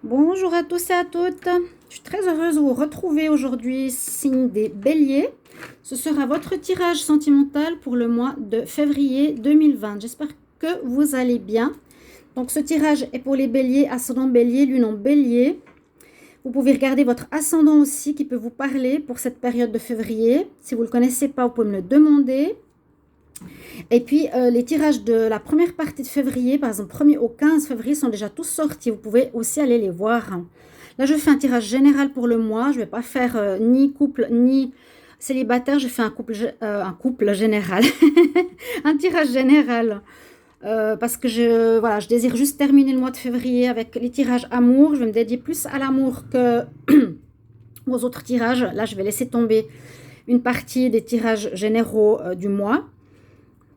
Bonjour à tous et à toutes. Je suis très heureuse de vous retrouver aujourd'hui, signe des béliers. Ce sera votre tirage sentimental pour le mois de février 2020. J'espère que vous allez bien. Donc ce tirage est pour les béliers, ascendant bélier, lune en bélier. Vous pouvez regarder votre ascendant aussi qui peut vous parler pour cette période de février. Si vous ne le connaissez pas, vous pouvez me le demander. Et puis, les tirages de la première partie de février, par exemple 1er au 15 février, sont déjà tous sortis. Vous pouvez aussi aller les voir. Là, je fais un tirage général pour le mois. Je ne vais pas faire ni couple, ni célibataire. Je fais un couple général. Un tirage général. Parce que voilà, je désire juste terminer le mois de février avec les tirages amour. Je vais me dédier plus à l'amour que aux autres tirages. Là, je vais laisser tomber une partie des tirages généraux du mois,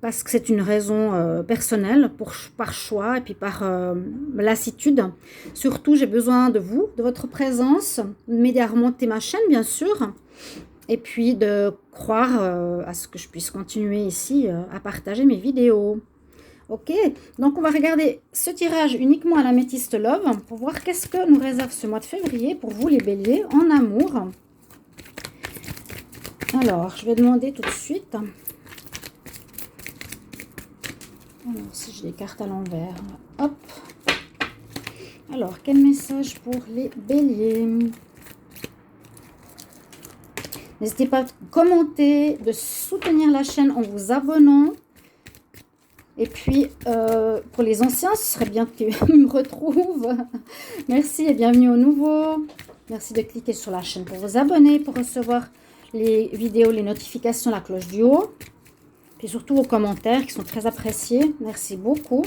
parce que c'est une raison personnelle, par choix et puis par lassitude. Surtout, j'ai besoin de vous, de votre présence, de m'aider à remonter ma chaîne, bien sûr, et puis de croire à ce que je puisse continuer ici à partager mes vidéos. Ok, donc on va regarder ce tirage uniquement à l'améthyste Love pour voir qu'est-ce que nous réserve ce mois de février pour vous, les béliers, en amour. Alors, je vais demander tout de suite... Alors, si je les cartes à l'envers, hop. Alors, quel message pour les béliers? N'hésitez pas à commenter, de soutenir la chaîne en vous abonnant. Et puis, pour les anciens, ce serait bien qu'ils me retrouvent. Merci et bienvenue aux nouveaux. Merci de cliquer sur la chaîne pour vous abonner, pour recevoir les vidéos, les notifications, la cloche du haut. Et surtout vos commentaires qui sont très appréciés. Merci beaucoup.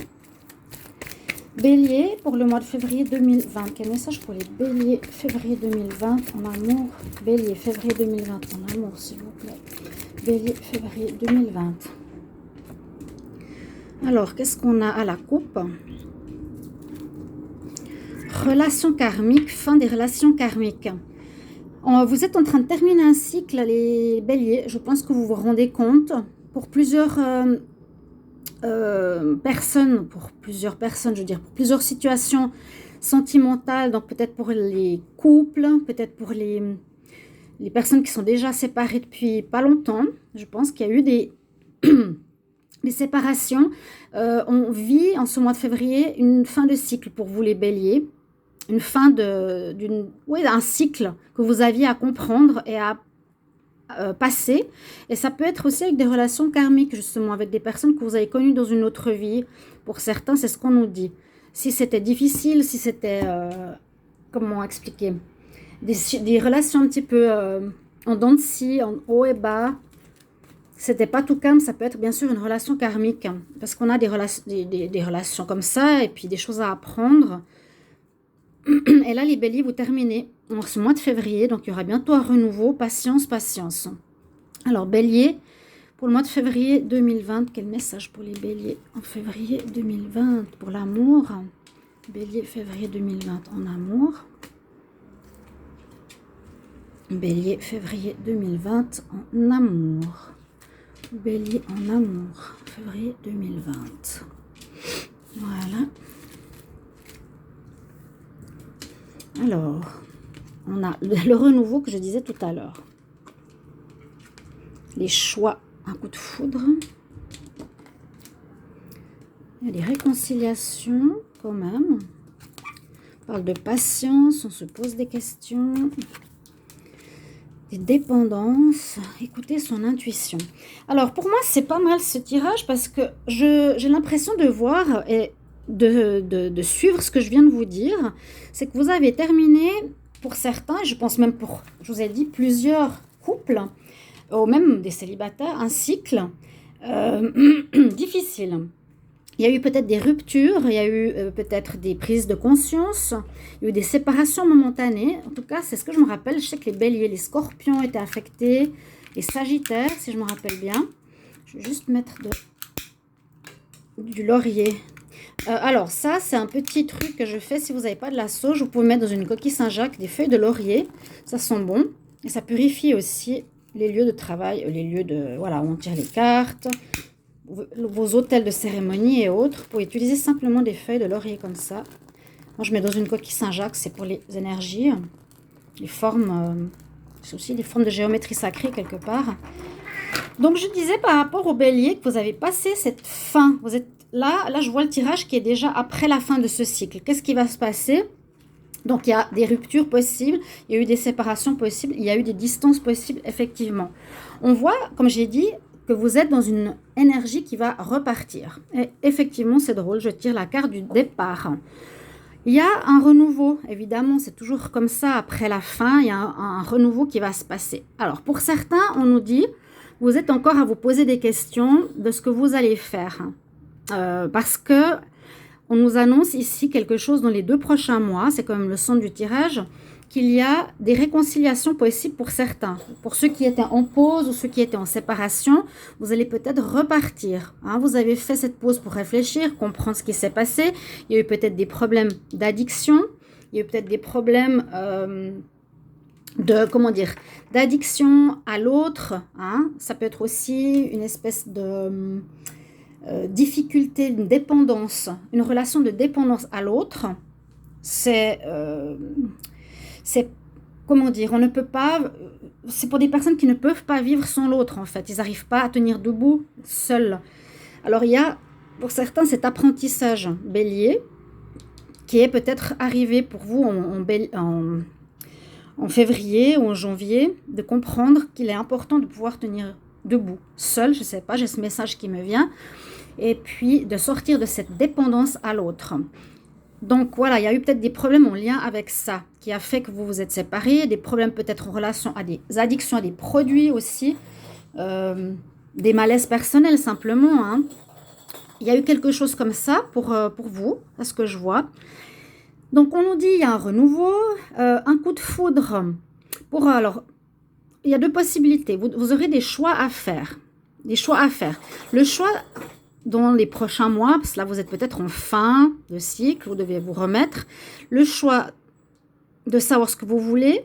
Bélier, pour le mois de février 2020. Quel message pour les béliers février 2020 en amour? Bélier, février 2020 en amour, s'il vous plaît. Bélier, février 2020. Alors, qu'est-ce qu'on a à la coupe? Relation karmique, fin des relations karmiques. Vous êtes en train de terminer un cycle, les béliers. Je pense que vous vous rendez compte. Pour plusieurs personnes, je veux dire, pour plusieurs situations sentimentales, donc peut-être pour les couples, peut-être pour les personnes qui sont déjà séparées depuis pas longtemps. Je pense qu'il y a eu des séparations. On vit en ce mois de février une fin de cycle pour vous, les béliers. Une fin d'un cycle que vous aviez à comprendre et à passé. Et ça peut être aussi avec des relations karmiques, justement, avec des personnes que vous avez connues dans une autre vie. Pour certains, c'est ce qu'on nous dit. Si c'était difficile, si c'était... comment expliquer? Des relations un petit peu en dents de scie, en haut et bas. C'était pas tout calme, ça peut être bien sûr une relation karmique. Parce qu'on a des relations comme ça, et puis des choses à apprendre. Et là, les béliers, vous terminez en ce mois de février, donc il y aura bientôt un renouveau. Patience, patience. Alors, bélier, pour le mois de février 2020, quel message pour les béliers en février 2020 pour l'amour? Bélier, février 2020 en amour. Bélier, février 2020 en amour. Bélier en amour, février 2020. Voilà. Alors, on a le renouveau que je disais tout à l'heure. Les choix, un coup de foudre. Il y a des réconciliations quand même. On parle de patience, on se pose des questions. Des dépendances. Écoutez son intuition. Alors, pour moi, c'est pas mal ce tirage parce que j'ai l'impression de voir et de suivre ce que je viens de vous dire. C'est que vous avez terminé, pour certains, je pense même pour, je vous ai dit, plusieurs couples, ou même des célibataires, un cycle difficile. Il y a eu peut-être des ruptures, il y a eu peut-être des prises de conscience, il y a eu des séparations momentanées. En tout cas, c'est ce que je me rappelle. Je sais que les béliers, les scorpions étaient affectés, les sagittaires, si je me rappelle bien. Je vais juste mettre du laurier. Alors ça, c'est un petit truc que je fais. Si vous n'avez pas de la sauge, vous pouvez mettre dans une coquille Saint-Jacques des feuilles de laurier. Ça sent bon. Et ça purifie aussi les lieux de travail, les lieux de... Voilà, où on tire les cartes, vos hôtels de cérémonie et autres. Pour utiliser simplement des feuilles de laurier comme ça. Moi, je mets dans une coquille Saint-Jacques, c'est pour les énergies, les formes, c'est aussi des formes de géométrie sacrée quelque part. Donc, je disais par rapport au bélier que vous avez passé cette fin. Vous êtes là, je vois le tirage qui est déjà après la fin de ce cycle. Qu'est-ce qui va se passer? Donc, il y a des ruptures possibles, il y a eu des séparations possibles, il y a eu des distances possibles, effectivement. On voit, comme j'ai dit, que vous êtes dans une énergie qui va repartir. Et effectivement, c'est drôle, je tire la carte du départ. Il y a un renouveau, évidemment, c'est toujours comme ça, après la fin, il y a un renouveau qui va se passer. Alors, pour certains, on nous dit, vous êtes encore à vous poser des questions de ce que vous allez faire. Parce que on nous annonce ici quelque chose dans les 2 prochains mois, c'est quand même le son du tirage, qu'il y a des réconciliations possibles pour certains. Pour ceux qui étaient en pause ou ceux qui étaient en séparation, vous allez peut-être repartir. Vous avez fait cette pause pour réfléchir, comprendre ce qui s'est passé. Il y a eu peut-être des problèmes d'addiction, il y a eu peut-être des problèmes d'addiction à l'autre. Ça peut être aussi une espèce de difficulté, une dépendance, une relation de dépendance à l'autre. C'est comment dire, on ne peut pas, c'est pour des personnes qui ne peuvent pas vivre sans l'autre en fait, ils n'arrivent pas à tenir debout seuls. Alors il y a pour certains cet apprentissage bélier qui est peut-être arrivé pour vous en février ou en janvier, de comprendre qu'il est important de pouvoir tenir debout, seul, je ne sais pas, j'ai ce message qui me vient, et puis de sortir de cette dépendance à l'autre. Donc voilà, il y a eu peut-être des problèmes en lien avec ça, qui a fait que vous vous êtes séparés, des problèmes peut-être en relation à des addictions à des produits aussi, des malaises personnels simplement. Il y a eu quelque chose comme ça pour vous, à ce que je vois. Donc on nous dit il y a un renouveau, un coup de foudre. Alors, il y a 2 possibilités. Vous aurez des choix à faire. Le choix dans les prochains mois, parce que là vous êtes peut-être en fin de cycle, vous devez vous remettre. Le choix de savoir ce que vous voulez,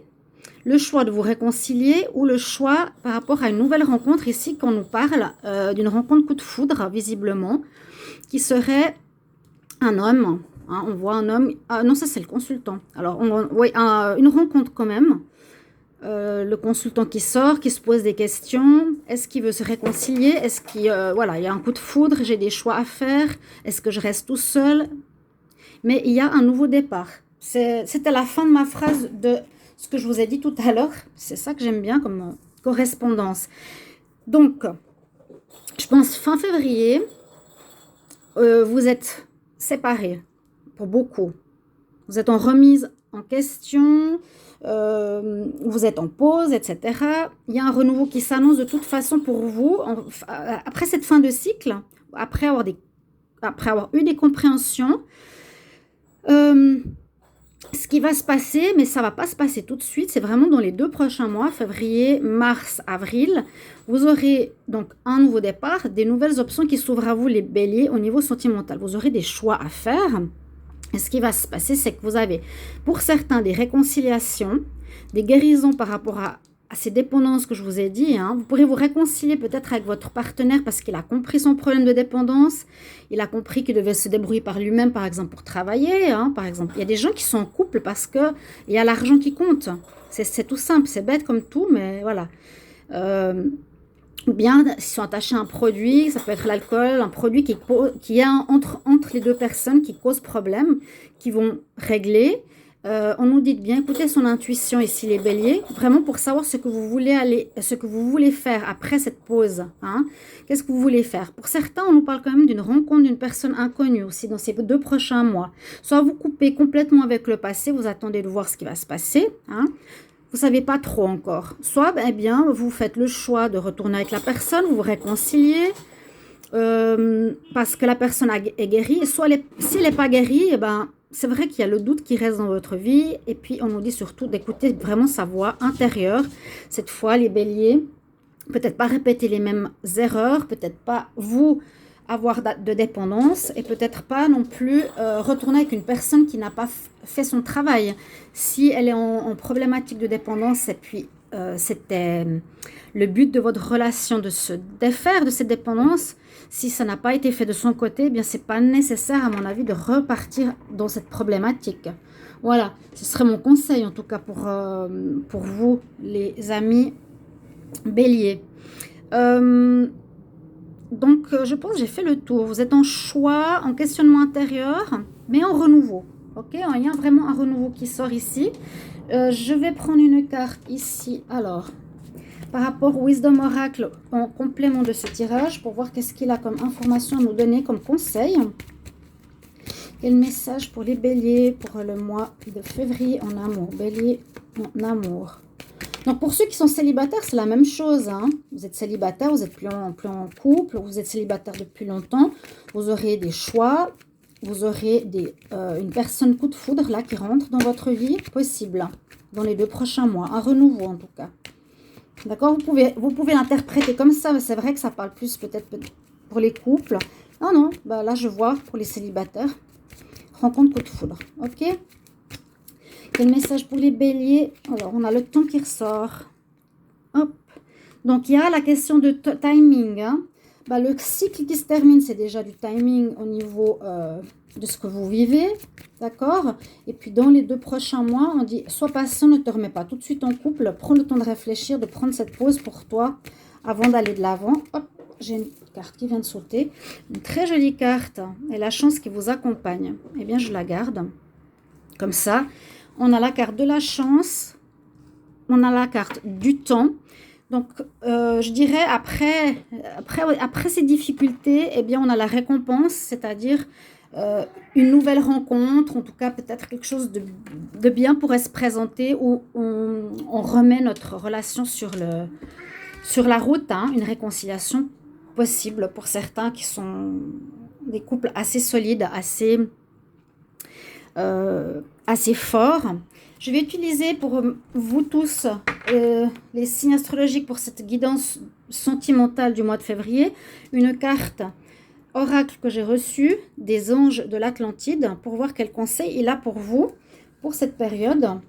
le choix de vous réconcilier ou le choix par rapport à une nouvelle rencontre ici qu'on nous parle d'une rencontre coup de foudre visiblement, qui serait un homme. On voit un homme. Ah non, ça c'est le consultant. Alors, une rencontre quand même. Le consultant qui sort, qui se pose des questions. Est-ce qu'il veut se réconcilier? Est-ce qu'il il y a un coup de foudre? J'ai des choix à faire. Est-ce que je reste tout seul? Mais il y a un nouveau départ. C'était la fin de ma phrase de ce que je vous ai dit tout à l'heure. C'est ça que j'aime bien comme correspondance. Donc, je pense fin février, vous êtes séparés pour beaucoup. Vous êtes en remise en question, vous êtes en pause, etc. Il y a un renouveau qui s'annonce de toute façon pour vous. Après cette fin de cycle, après avoir eu des compréhensions, ce qui va se passer, mais ça ne va pas se passer tout de suite, c'est vraiment dans les 2 prochains mois, février, mars, avril, vous aurez donc un nouveau départ, des nouvelles options qui s'ouvrent à vous les béliers au niveau sentimental. Vous aurez des choix à faire. Et ce qui va se passer, c'est que vous avez, pour certains, des réconciliations, des guérisons par rapport à ces dépendances que je vous ai dit. Vous pourrez vous réconcilier peut-être avec votre partenaire parce qu'il a compris son problème de dépendance. Il a compris qu'il devait se débrouiller par lui-même, par exemple, pour travailler. Par exemple, il y a des gens qui sont en couple parce qu'il y a l'argent qui compte. C'est tout simple, c'est bête comme tout, mais voilà. Ou bien, s'ils sont attachés à un produit, ça peut être l'alcool, un produit qui est entre les 2 personnes, qui cause problème, qui vont régler. On nous dit de bien écouter son intuition ici, les béliers, vraiment pour savoir ce que vous voulez faire après cette pause. Qu'est-ce que vous voulez faire? Pour certains, on nous parle quand même d'une rencontre d'une personne inconnue aussi dans ces 2 prochains mois. Soit vous coupez complètement avec le passé, vous attendez de voir ce qui va se passer. Vous ne savez pas trop encore. Soit, vous faites le choix de retourner avec la personne, vous vous réconciliez parce que la personne est guérie. Soit, s'il n'est pas guéri, c'est vrai qu'il y a le doute qui reste dans votre vie. Et puis, on nous dit surtout d'écouter vraiment sa voix intérieure. Cette fois, les béliers, peut-être pas répéter les mêmes erreurs, peut-être pas vous avoir de dépendance et peut-être pas non plus retourner avec une personne qui n'a pas fait son travail. Si elle est en problématique de dépendance et puis c'était le but de votre relation de se défaire de cette dépendance. Si ça n'a pas été fait de son côté, eh bien c'est pas nécessaire à mon avis de repartir dans cette problématique. Voilà, ce serait mon conseil en tout cas pour vous les amis Bélier. Donc je pense que j'ai fait le tour. Vous êtes en choix, en questionnement intérieur, mais en renouveau. Ok, il y a vraiment un renouveau qui sort ici. Je vais prendre une carte ici. Alors, par rapport au Wisdom Oracle, en complément de ce tirage, pour voir qu'est-ce qu'il a comme information à nous donner comme conseil. Quel message pour les béliers pour le mois de février en amour? Bélier en amour. Donc, pour ceux qui sont célibataires, c'est la même chose. Hein. Vous êtes célibataire, vous êtes plus en couple, vous êtes célibataire depuis longtemps. Vous aurez des choix, vous aurez une personne coup de foudre là qui rentre dans votre vie, possible, dans les 2 prochains mois. Un renouveau en tout cas. D'accord, vous pouvez l'interpréter comme ça, mais c'est vrai que ça parle plus peut-être pour les couples. Non, bah là je vois pour les célibataires. Rencontre coup de foudre, ok. Quel message pour les béliers? Alors, on a le temps qui ressort. Hop. Donc, il y a la question de timing. Hein. Bah, le cycle qui se termine, c'est déjà du timing au niveau de ce que vous vivez. D'accord? Et puis, dans les 2 prochains mois, on dit, sois patient, ne te remets pas tout de suite en couple. Prends le temps de réfléchir, de prendre cette pause pour toi avant d'aller de l'avant. Hop, j'ai une carte qui vient de sauter. Une très jolie carte. Et la chance qui vous accompagne. Eh bien, je la garde. Comme ça. On a la carte de la chance, on a la carte du temps. Donc, je dirais, après ces difficultés, eh bien, on a la récompense, c'est-à-dire une nouvelle rencontre, en tout cas, peut-être quelque chose de bien pourrait se présenter où on remet notre relation sur la route, hein, une réconciliation possible pour certains qui sont des couples assez solides, assez fort. Je vais utiliser pour vous tous les signes astrologiques pour cette guidance sentimentale du mois de février, une carte oracle que j'ai reçue des anges de l'Atlantide pour voir quel conseil il a pour vous pour cette période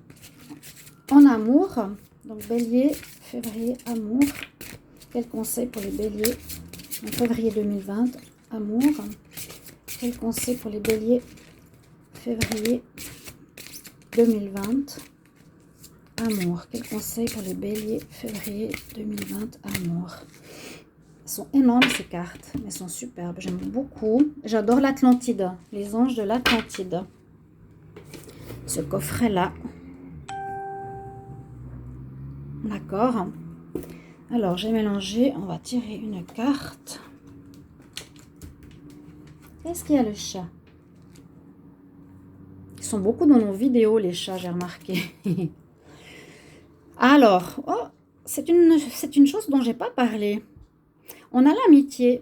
en amour. Donc bélier, février, amour. Quel conseil pour les béliers en février 2020, amour. Quel conseil pour les béliers février 2020, amour. Quel conseil pour les béliers février 2020, amour. Elles sont énormes ces cartes, elles sont superbes, j'aime beaucoup. J'adore l'Atlantide, les anges de l'Atlantide. Ce coffret-là. D'accord. Alors, j'ai mélangé, on va tirer une carte. Qu'est-ce qu'il y a le chat? Ils sont beaucoup dans nos vidéos, les chats, j'ai remarqué. Alors, oh, c'est une chose dont j'ai pas parlé. On a l'amitié.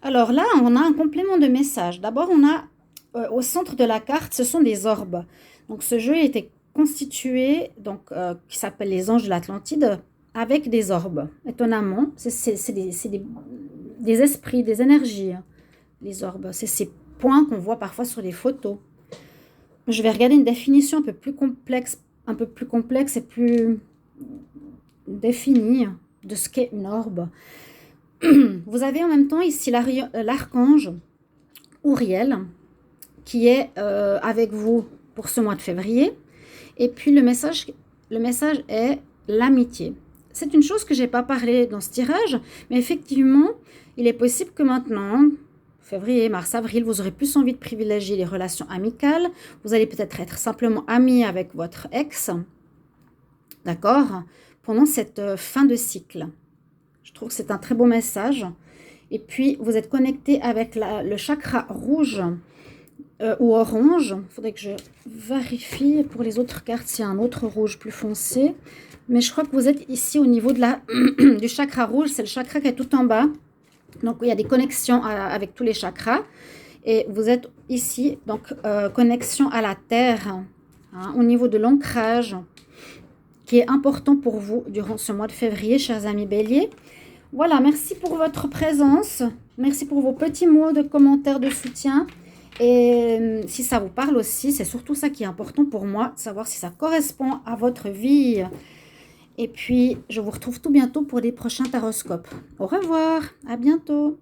Alors là, on a un complément de message. D'abord, on a au centre de la carte, ce sont des orbes. Donc, ce jeu était constitué, donc qui s'appelle les anges de l'Atlantide, avec des orbes. Étonnamment, c'est des esprits, des énergies. Les orbes, c'est ces points qu'on voit parfois sur les photos. Je vais regarder une définition un peu plus complexe et plus définie de ce qu'est une orbe. Vous avez en même temps ici l'archange Uriel qui est avec vous pour ce mois de février. Et puis le message est l'amitié. C'est une chose que je n'ai pas parlé dans ce tirage, mais effectivement, il est possible que maintenant, février, mars, avril, vous aurez plus envie de privilégier les relations amicales. Vous allez peut-être être simplement amis avec votre ex, d'accord, pendant cette fin de cycle. Je trouve que c'est un très beau message. Et puis, vous êtes connecté avec le chakra rouge ou orange. Il faudrait que je vérifie pour les autres cartes s'il y a un autre rouge plus foncé. Mais je crois que vous êtes ici au niveau de du chakra rouge. C'est le chakra qui est tout en bas. Donc, il y a des connexions avec tous les chakras. Et vous êtes ici, donc, connexion à la terre, hein, au niveau de l'ancrage, qui est important pour vous durant ce mois de février, chers amis béliers. Voilà, merci pour votre présence. Merci pour vos petits mots de commentaires, de soutien. Et si ça vous parle aussi, c'est surtout ça qui est important pour moi, de savoir si ça correspond à votre vie. Et puis, je vous retrouve tout bientôt pour des prochains taroscopes. Au revoir, à bientôt.